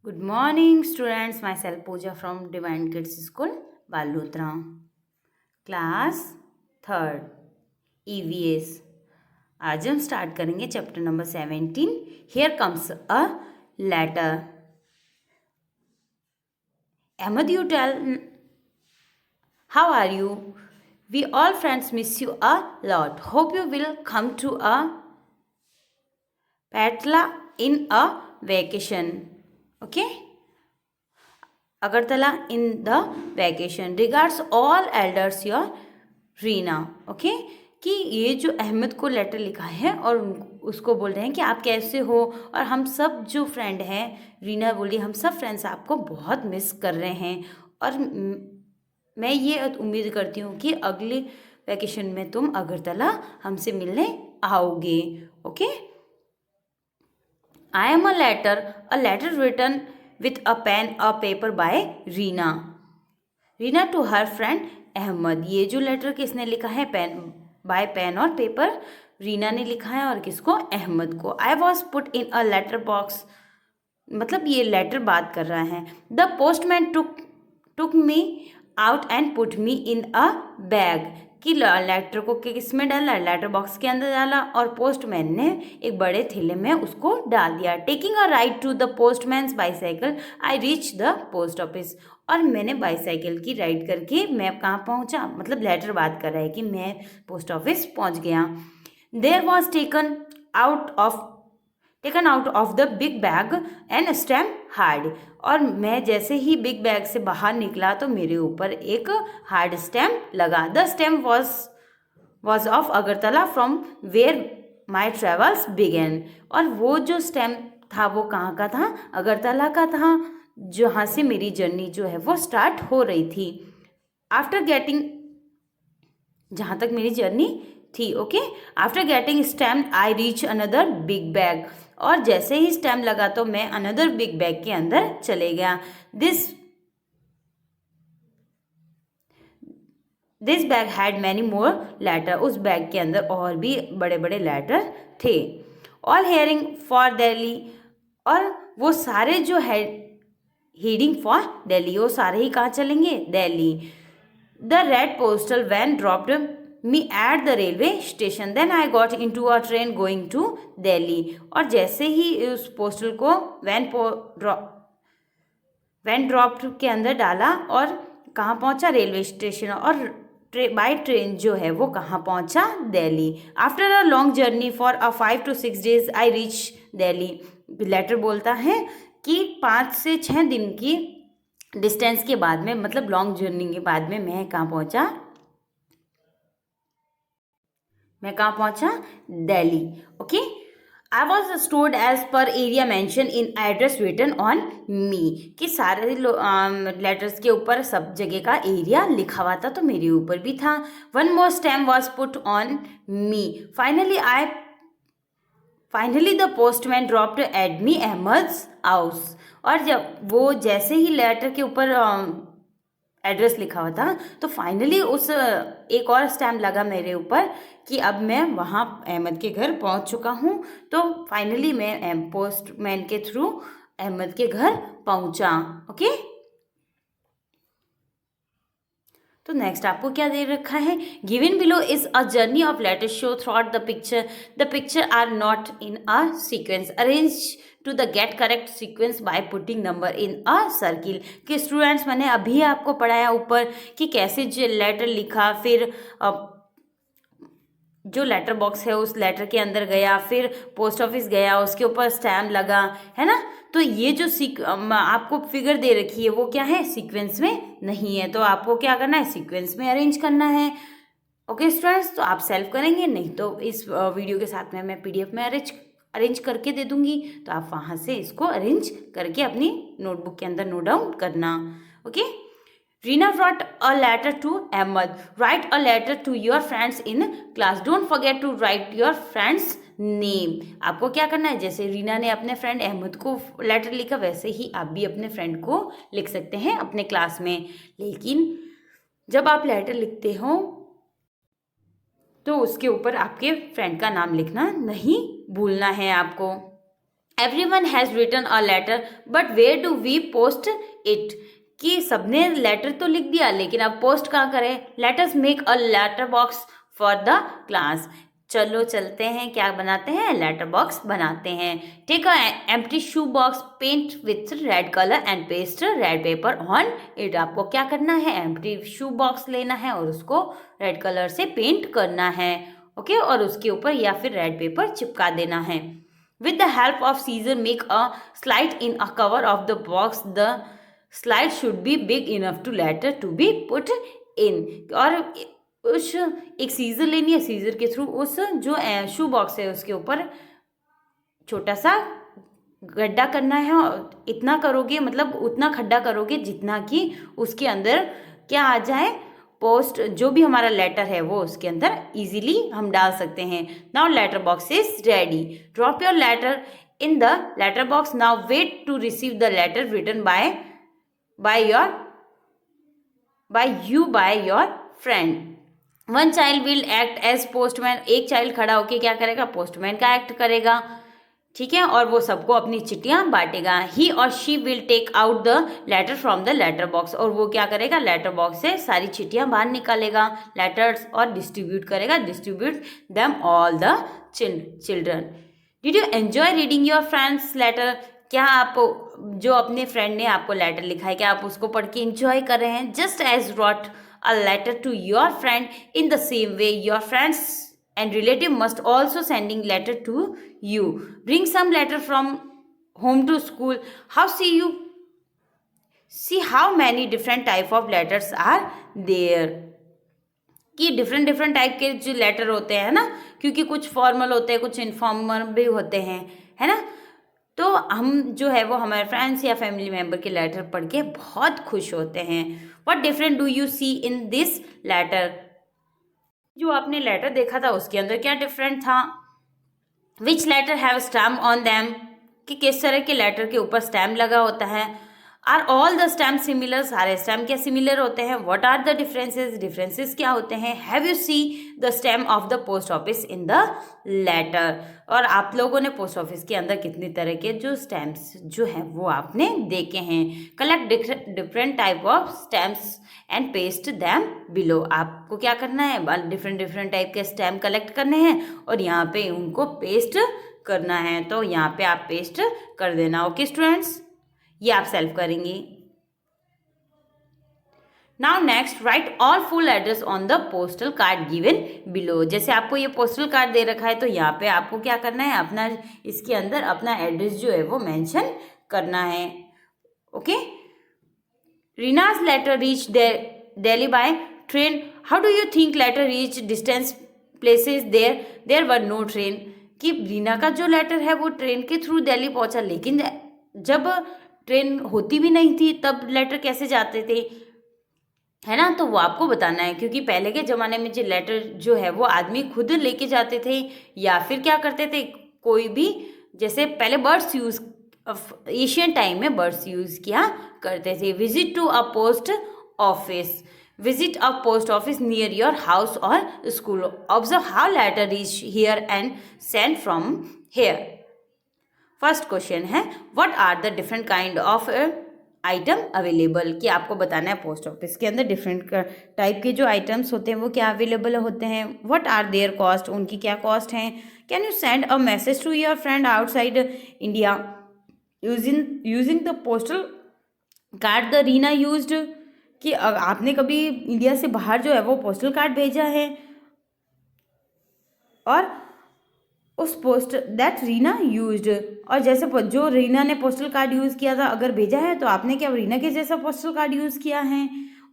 Good morning, students. Myself Pooja from Divine Kids School, Balutra. Class third EVS. आज हम start करेंगे chapter number 17. Here comes a letter. Ahmed, you tell, how are you? We all friends miss you a lot. Hope you will come to a Patla in a vacation. Okay? Agartala in the vacation. Regards all elders, your Reena. Okay कि ये जो अहमद को letter लिखा है और उसको बोल रहे हैं कि आप कैसे हो, और हम सब जो फ्रेंड हैं, रीना बोली हम सब फ्रेंड्स आपको बहुत मिस कर रहे हैं और मैं ये उम्मीद करती हूँ कि अगले वैकेशन में तुम अगरतला हमसे मिलने आओगे. Okay. I am a letter written with a pen a paper by Reena to her friend Ahmed. ये जो लेटर किसने लिखा है? बाय पेन और पेपर रीना ने लिखा है, और किसको? अहमद को. I was put in a letter box, मतलब ये लेटर बात कर रहा है. The postman took me out and put me in a bag, कि लेटर को किस में डाला? लेटर बॉक्स के अंदर डाला, और पोस्टमैन ने एक बड़े थैले में उसको डाल दिया. Taking a ride to the postman's bicycle I reach the post office. और मैंने बाईसाइकिल की राइड करके मैं कहाँ पहुँचा? मतलब लेटर बात कर रहा है कि मैं पोस्ट ऑफिस पहुँच गया. There was taken out of the big bag and stamp hard. और मैं जैसे ही बिग बैग से बाहर निकला तो मेरे ऊपर एक हार्ड स्टैम्प लगा. The stamp was of Agartala from where my travels began. और वो जो स्टैम्प था वो कहाँ का था? अगरतला का था, जहाँ से मेरी जर्नी जो है वो स्टार्ट हो रही थी. आफ्टर गेटिंग, जहाँ तक मेरी जर्नी थी. Okay. After getting stamp I reach another big bag. और जैसे ही स्टैम्प लगा तो मैं अनदर बिग बैग के अंदर चले गया. This bag had many more letter. उस बैग के अंदर और भी बड़े बड़े लेटर थे. All heading for Delhi. और वो सारे जो है हेडिंग फॉर दिल्ली, वो सारे ही कहाँ चलेंगे? Delhi. The red postal van dropped me at the railway station. Then I got into a train going to Delhi. और जैसे ही उस पोस्टल को वैन ड्रॉप्ड के अंदर डाला और कहाँ पहुँचा? Railway station. और बाई ट्रेन जो है वो कहाँ पहुँचा? Delhi. After a long journey for a 5 to 6 days I reach Delhi. Letter बोलता है कि 5 से 6 दिन की डिस्टेंस के बाद में, मतलब लॉन्ग जर्नी के बाद में मैं कहाँ पहुँचा? Delhi. Okay. I was stored as per area mention in address written on me, कि सारे लेटर्स के ऊपर सब जगह का एरिया लिखा हुआ था, तो मेरे ऊपर भी था. One more stamp was put on me. Finally the postman dropped at me Ahmed's house. और जब वो जैसे ही लेटर के ऊपर एड्रेस लिखा हुआ था तो फाइनली उस एक और स्टैम्प लगा मेरे ऊपर कि अब मैं वहाँ अहमद के घर पहुँच चुका हूँ. तो फाइनली मैं पोस्टमैन के थ्रू अहमद के घर पहुँचा. ओके. तो नेक्स्ट आपको क्या दे रखा है? Given below is a journey of letter show throughout the picture are not in a sequence. Arrange to the get correct sequence by putting number in a circle. कि स्टूडेंट्स, मैंने अभी आपको पढ़ाया ऊपर कि कैसे जो लेटर लिखा, फिर जो लेटर बॉक्स है उस लेटर के अंदर गया, फिर पोस्ट ऑफिस गया, उसके ऊपर स्टैम्प लगा, है ना. तो ये जो आपको फिगर दे रखी है वो क्या है? सीक्वेंस में नहीं है. तो आपको क्या करना है? सीक्वेंस में अरेंज करना है. ओके स्टूडेंट्स, तो आप सेल्फ करेंगे, नहीं तो इस वीडियो के साथ में मैं PDF में अरेंज करके दे दूंगी, तो आप वहाँ से इसको अरेंज करके अपनी नोटबुक के अंदर नोट डाउन करना. Okay. Rina wrote a letter to Ahmed. Write a letter to your friends in class. Don't forget to write your friend's name. आपको क्या करना है? जैसे रीना ने अपने फ्रेंड अहमद को लेटर लिखा, वैसे ही आप भी अपने फ्रेंड को लिख सकते हैं अपने क्लास में. लेकिन जब आप लेटर लिखते हो तो उसके ऊपर आपके फ्रेंड का नाम लिखना नहीं भूलना है आपको. Everyone has written a letter but where do we post it, कि सबने लेटर तो लिख दिया लेकिन अब पोस्ट कहाँ करें. Letters make a letter box for the class. चलो चलते हैं, क्या बनाते हैं, लेटर बॉक्स बनाते हैं. Take a empty shoe box, paint with red colour and paste red paper on it. आपको क्या करना है, एम्प्टी शू बॉक्स लेना है और उसको रेड कलर से पेंट करना है. ओके, और उसके ऊपर या फिर रेड पेपर चिपका देना है. With the help of scissors, make a slide in a cover of the box. The slide should be big enough to letter to be put in. और उस एक सीजर लेनी है, सीजर के थ्रू उस जो शू बॉक्स है उसके ऊपर छोटा सा गड्ढा करना है. और इतना करोगे, मतलब उतना खड्डा करोगे जितना कि उसके अंदर क्या आ जाए, पोस्ट जो भी हमारा लेटर है वो उसके अंदर इजीली हम डाल सकते हैं. Now letter box is ready. Drop your letter in the letter box. Now wait to receive the letter written by your friend. One child will act as postman. एक चाइल्ड खड़ा होकर क्या करेगा, पोस्टमैन का एक्ट करेगा. ठीक है, और वो सबको अपनी चिट्ठियां बांटेगा. ही और she will take out the letter from the letter box. और वो क्या करेगा, लेटर बॉक्स से सारी चिट्ठियां बाहर निकालेगा, लेटर्स, और डिस्ट्रीब्यूट करेगा. Distribute them all the children. Did you enjoy reading your friends letter. क्या आप जो अपने फ्रेंड ने आपको लेटर लिखा है, क्या आप उसको पढ़ के इंजॉय कर रहे हैं. Just as wrote a letter to your friend in the same way your friends and relative must also sending letter to you. Bring some letter from home to school. See how many different type of letters are there. कि different type के जो letter होते हैं ना, क्योंकि कुछ formal होते हैं, कुछ इनफॉर्मल भी होते हैं, है ना. तो हम जो है वो हमारे फ्रेंड्स या फैमिली मेम्बर के लेटर पढ़ के बहुत खुश होते हैं. What different do you see in this letter. जो आपने लेटर देखा था उसके अंदर क्या डिफरेंट था. Which letter have stamp on them, कि किस तरह के लेटर के ऊपर स्टैम्प लगा होता है. Are all the stamp similar, सारे स्टैम्प क्या सिमिलर होते हैं. व्हाट आर द डिफरेंसेस क्या होते हैं. Have you see the stamp of the post office in the letter. और आप लोगों ने पोस्ट ऑफिस के अंदर कितनी तरह के जो स्टैम्प्स जो है वो आपने देखे हैं. Collect different type of stamps and paste them below. आपको क्या करना है, डिफरेंट टाइप के स्टैम्प कलेक्ट करने हैं और यहाँ पे उनको पेस्ट करना है. तो यहाँ पे आप पेस्ट कर देना. ओके स्टूडेंट्स, ये आप सेल्फ करेंगे. Now next, right all full address on the postal card given below. जैसे आपको ये पोस्टल कार्ड दे रखा है तो यहाँ पे आपको क्या करना है, अपना इसके अंदर अपना एड्रेस जो है वो मेंशन करना है. Okay. रीना's letter reached Delhi by train. How do you think letter reached distant places there? There were no train. कि रीना का जो लेटर है वो ट्रेन के थ्रू दिल्ली पहुंचा, लेकिन जब ट्रेन होती भी नहीं थी तब लेटर कैसे जाते थे, है ना. तो वो आपको बताना है, क्योंकि पहले के ज़माने में जो लेटर जो है वो आदमी खुद लेके जाते थे या फिर क्या करते थे, कोई भी जैसे पहले बर्ड्स यूज़, एशियन टाइम में बर्ड्स यूज़ किया करते थे. Visit to a post office. Visit a post office near your house और school. Observe how letter reach here and send from here. First question है, what are the different kind of item available. कि आपको बताना है post office के अंदर different type के जो आइटम्स होते हैं वो क्या अवेलेबल होते हैं. व्हाट आर देयर कॉस्ट, उनकी क्या कॉस्ट हैं. Can you send a message to your friend outside India using the postal card the Reena used. कि आपने कभी इंडिया से बाहर जो है वो पोस्टल कार्ड भेजा है और उस पोस्ट दैट रीना यूज्ड, और जैसे जो रीना ने पोस्टल कार्ड यूज़ किया था अगर भेजा है तो आपने क्या रीना के जैसा पोस्टल कार्ड यूज़ किया है.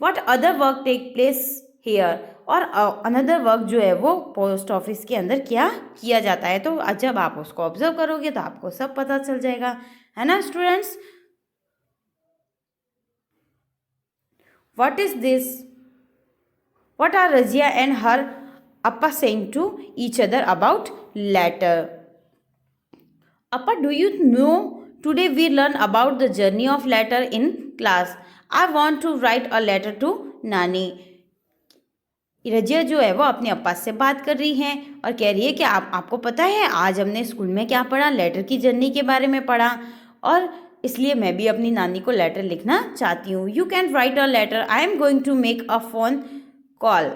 What other work take place here. और अनदर वर्क जो है वो पोस्ट ऑफिस के अंदर क्या किया जाता है. तो जब आप उसको ऑब्जर्व करोगे तो आपको सब पता चल जाएगा, है ना students. What is this. What are Razia and her Appa saying to each other about letter. Appa, do you know today we learn about the journey of letter in class. I want to write a letter to Nani. Razia जो है वो अपने अप्पा से बात कर रही है और कह रही है कि आपको पता है आज हमने स्कूल में क्या पढ़ा, लेटर की जर्नी के बारे में पढ़ा और इसलिए मैं भी अपनी नानी को लेटर लिखना चाहती हूँ। You can write a letter, I am going to make a phone call,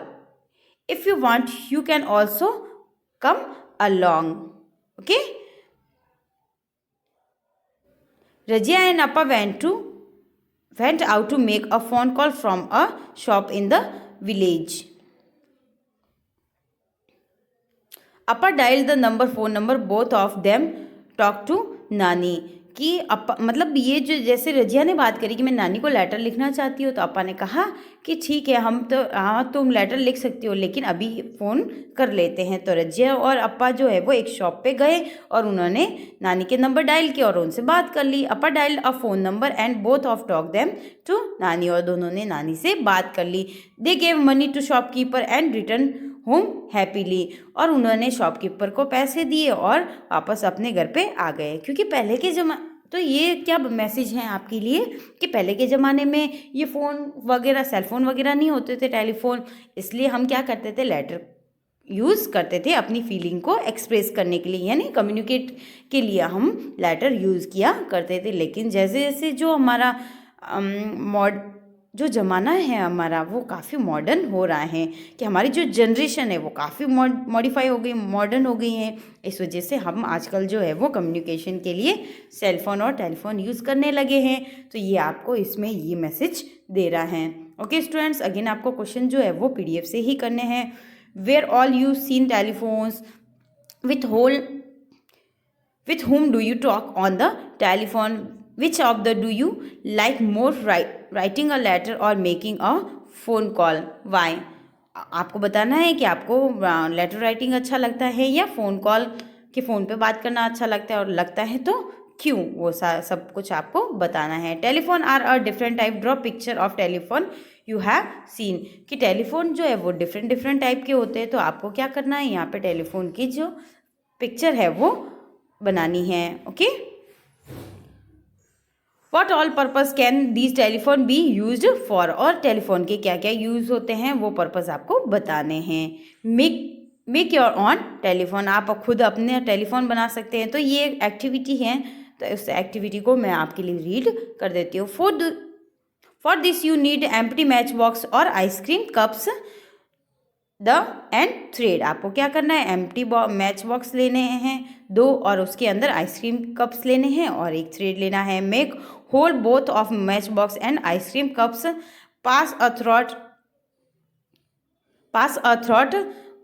if you want you can also come along. Okay, Rajia and Appa went out to make a phone call from a shop in the village. Appa dialed the phone number. Both of them talked to Nani. कि अपा मतलब ये जो जैसे रजिया ने बात करी कि मैं नानी को लेटर लिखना चाहती हूँ, तो अपा ने कहा कि ठीक है, हम तो हाँ तुम लेटर लिख सकती हो लेकिन अभी फ़ोन कर लेते हैं। तो रजिया और अपा जो है वो एक शॉप पे गए और उन्होंने नानी के नंबर डायल किया और उनसे बात कर ली। अपा dial a phone number and both of talk them to nani, और दोनों ने नानी से बात कर ली। They gave money to shopkeeper and return home happily, और उन्होंने शॉपकीपर को पैसे दिए और वापस अपने घर पे आ गए। क्योंकि पहले के तो ये क्या मैसेज है आपके लिए कि पहले के ज़माने में ये फ़ोन वगैरह, सेल फ़ोन वगैरह नहीं होते थे, टेलीफोन, इसलिए हम क्या करते थे, लेटर यूज़ करते थे अपनी फीलिंग को एक्सप्रेस करने के लिए, यानी कम्युनिकेट के लिए हम लेटर यूज़ किया करते थे। लेकिन जैसे जैसे जो हमारा जो ज़माना है हमारा वो काफ़ी मॉडर्न हो रहा है, कि हमारी जो जनरेशन है वो काफ़ी मॉडिफाई हो गई, मॉडर्न हो गई है। इस वजह से हम आजकल जो है वो कम्युनिकेशन के लिए सेल फ़ोन और टेलीफोन यूज़ करने लगे हैं। तो ये आपको इसमें ये मैसेज दे रहा है। ओके स्टूडेंट्स, अगेन आपको क्वेश्चन जो है वो PDF से ही करने हैं। Where all you seen telephones, with whom do you talk on the telephone, which of the do you like more, writing a letter or making a phone call, why? आपको बताना है कि आपको लेटर राइटिंग अच्छा लगता है या phone call के फ़ोन पे बात करना अच्छा लगता है, और लगता है तो क्यों, वो सब कुछ आपको बताना है। Telephone are a different type, draw picture of telephone you have seen, कि टेलीफोन जो है वो डिफरेंट टाइप के होते हैं। तो आपको क्या करना है, यहाँ पे टेलीफोन की जो पिक्चर है वो बनानी है। Okay, what all purpose can these telephone be used for, और टेलीफोन के क्या क्या यूज़ होते हैं वो पर्पज़ आपको बताने हैं। मेक योर ऑन टेलीफोन, आप खुद अपने टेलीफोन बना सकते हैं। तो ये एक्टिविटी है, तो उस एक्टिविटी को मैं आपके लिए रीड कर देती हूँ। For this you need empty match box और ice cream cups the and thread, आपको क्या करना है, एम्प्टी मैच बॉक्स लेने हैं 2 और उसके अंदर आइसक्रीम कप्स लेने हैं और एक थ्रेड लेना है। Make hole both of match box and ice cream cups, pass a throat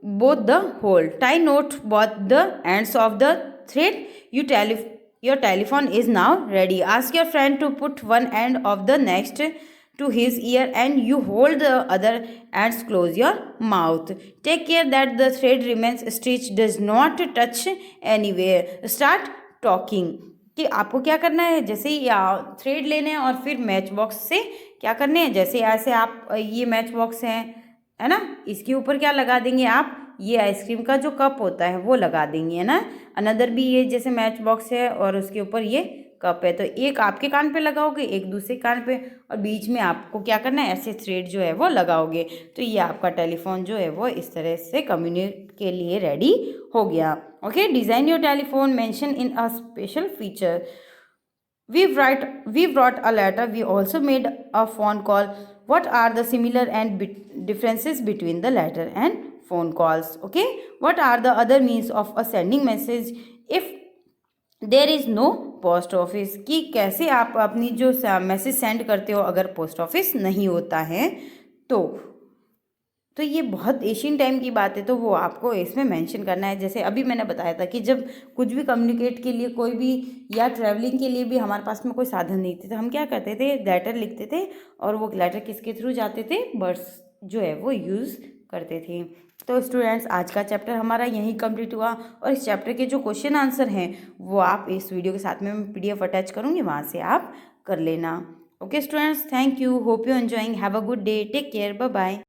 both the hole, tie knot both the ends of the thread, your telephone is now ready. Ask your friend to put one end of the next to his ear and you hold the other ends, close your mouth. Take care that the thread remains stitched, does not touch anywhere. Start talking, कि आपको क्या करना है, जैसे ही thread लेने हैं और फिर मैच बॉक्स से क्या करने हैं, जैसे ऐसे आप ये मैच बॉक्स है ना, इसके ऊपर क्या लगा देंगे आप, ये आइसक्रीम का जो कप होता है वो लगा देंगे, है ना। अनदर भी ये जैसे मैच बॉक्स है और उसके ऊपर ये कप है, तो एक आपके कान पे लगाओगे, एक दूसरे कान पे, और बीच में आपको क्या करना है, ऐसे थ्रेड जो है वो लगाओगे। तो ये आपका टेलीफोन जो है वो इस तरह से कम्युनिकेट के लिए रेडी हो गया। Okay, design your telephone, mention in a special feature, we brought a letter, we also made a phone call. What are the similar and differences between the letter and phone calls? Okay, what are the other means of a sending message if there is no post office, कि कैसे आप अपनी जो message send करते हो अगर post office नहीं होता है तो ये बहुत एशियन टाइम की बात है, तो वो आपको इसमें मेंशन करना है। जैसे अभी मैंने बताया था कि जब कुछ भी कम्युनिकेट के लिए कोई भी या ट्रैवलिंग के लिए भी हमारे पास में कोई साधन नहीं थे, तो हम क्या करते थे, लेटर लिखते थे, और वो लेटर किसके थ्रू जाते थे, बर्ड्स जो है वो यूज़ करते थे। तो स्टूडेंट्स, आज का चैप्टर हमारा यहीं कंप्लीट हुआ, और इस चैप्टर के जो क्वेश्चन आंसर हैं वो आप इस वीडियो के साथ में मैं PDF अटैच करूँगी, वहाँ से आप कर लेना। Okay students, thank you, hope you enjoying, have a good day, take care, bye bye.